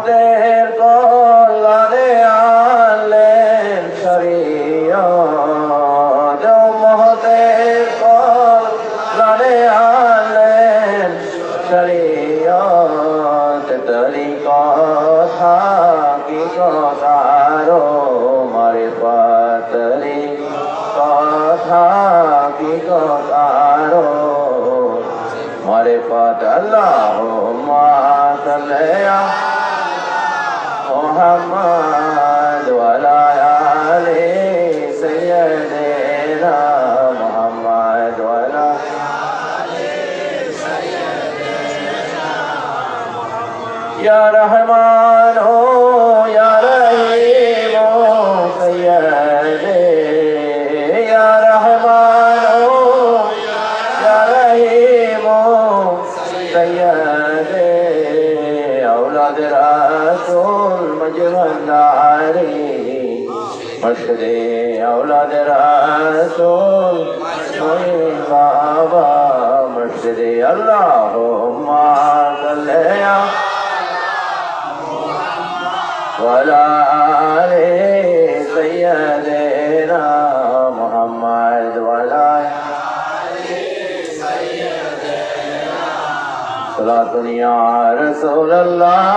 উম্মতের কল্যাণে আনলেন শরীয়ত, উম্মতের কল্যাণে আনলেন শরীয়ত। তরিকত হাকিকত আরো মারিফত, তরিকত হাকিকত আরো মারিফত। আল্লাহুম্মা সাল্লি আলা মুহাম্মাদ ওয়া আলা আলি সাইয়্যিদিনা মুহাম্মাদ ওয়া আলা আলি সাইয়্যিদিনা মুহাম্মাদ। ইয়া রহমান ইয়া রহিম সাইয়্যিদি, ইয়া রহমান ইয়া রহিম সাইয়্যিদি। औलाद रसूल मजबंदारी मशरे, औलाद रसूल बाबा मशरे। अल्लाहुम्मा सल्ली अला वला आले सय्यदना मुहम्मद वला सलातुन या रसूल अल्लाह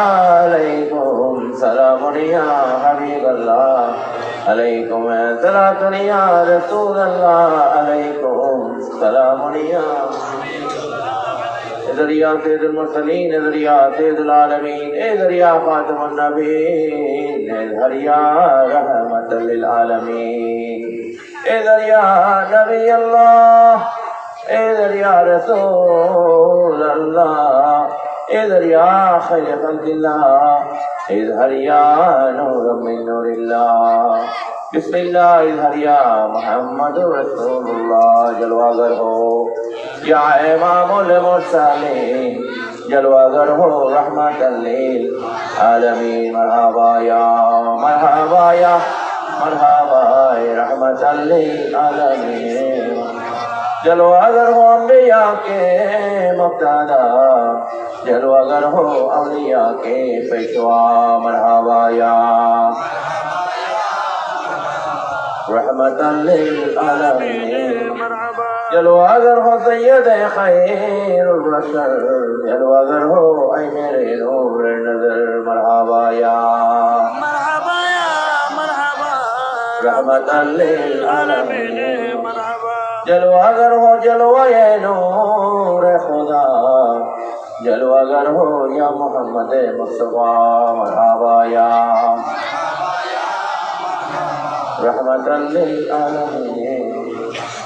अलैकुम सलामुन या हबीब अल्लाह अलैकुम सलातुन या रसूल अल्लाह अलैकुम सलामुन या दरिया सैयदुल मुरसलीन, दरिया सैयदुल आलमीन, दरिया खातमुन नबीन, दरिया रहमतुल लिल आलमीन, दरिया नबी अल्लाह, दरिया रसूल अल्लाह, दरिया खैर खल्क़िल्लाह, दरिया नूर मिन नूरिल्लाह। बिस्मिल्लाह दरिया मुहम्मदुर रसूलुल्लाह। जलवागर हो या इमामुल मुरसलीन, जलवागर हो रहमतल लिल आलमीन। मरहबा या मरहबा या मरहबा रहमतल लिल आलमीन। जलवागर हो अंबिया के मुक्तादा, जलवागर हो औलिया के पेशवा। मरहबा या रहमतल लिल आलमीन। जलवागर हो सैयद खैरुल बशर, जलवागर हो ऐ मेरे नूर नजर। मरहबा या मरहबा रहमतल लिल आलमीन। जलवागर हो जलवाए नूर खुदा, जलवागर हो या मोहम्मद मुस्तफा। मरहबा या रहमतल लिल आलमीन।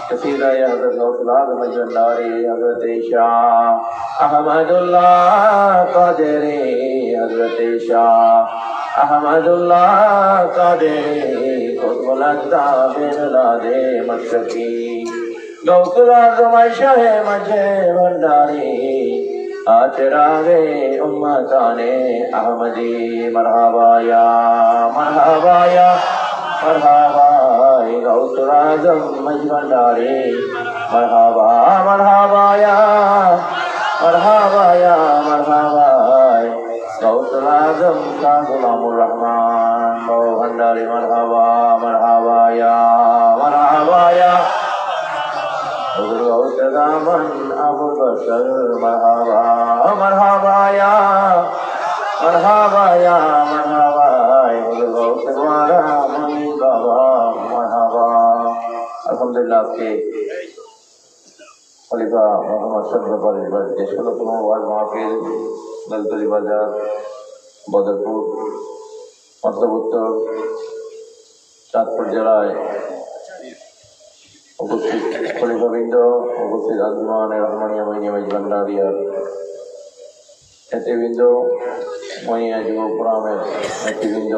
कसीदा या हज़रत गौसुल आज़म मजनदारी, हज़रत शाह अहमदुल्लाह क़ादिरी, हज़रत शाह अहमदुल्लाह क़ादिरी। क़ुतबुल अक़ताब बिलादे मशरक़ी, गौसुल आज़म शाह मजे भंडारी, आचरागे उम्मताने अहमदी। मरहबा या मरहबा या मरहबा गौसुल आज़म मज भंडारी। मरहबा मरहबा या मरहबा या मरहबा गौसुल आज़म का गुलामुर रहमान भंडारी। मरहबा मरहबा या मरहबा या दामन अबुल बशर। मरहबा मरहबा या मरहबा या मरहबा गौसवारा मनी बाबा। मरहबा। अल्हम्दुलिल्लाह के खलीफा मोहम्मद शरफ के 16तम वार्ड महफिल दलदली बाजार बदरपुर मतलब उत्तर চাঁদপুর জেলায় উপস্থিত খলিফাবৃন্দ, উপস্থিত আঞ্জুমান রহমানিয়া মাইনিয়া ভান্ডারিয়ার নেতৃবৃন্দ, মাইনিয়া যুব ফোরামের নেতৃবৃন্দ,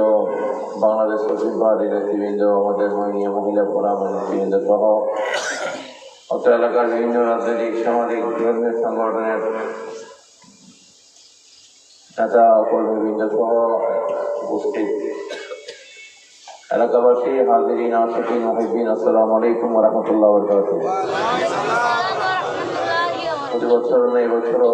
বাংলাদেশ মুসলিম পার্টির নেতৃবৃন্দ, আমাদের মাইনিয়া মহিলা ফোরামের নেতৃবৃন্দ সহ অত্র এলাকার বিভিন্ন রাজনৈতিক সামাজিক ধর্মীয় সংগঠনের নেতা কর্মীবৃন্দ সহ উপস্থিত এলাকাবাসী, হাজিরিন, আশিকিন, মুহিব্বিন, আসসালামু আলাইকুম ওয়া রাহমাতুল্লাহি ওয়া বারাকাতুহু। প্রতি বছর এই বছরও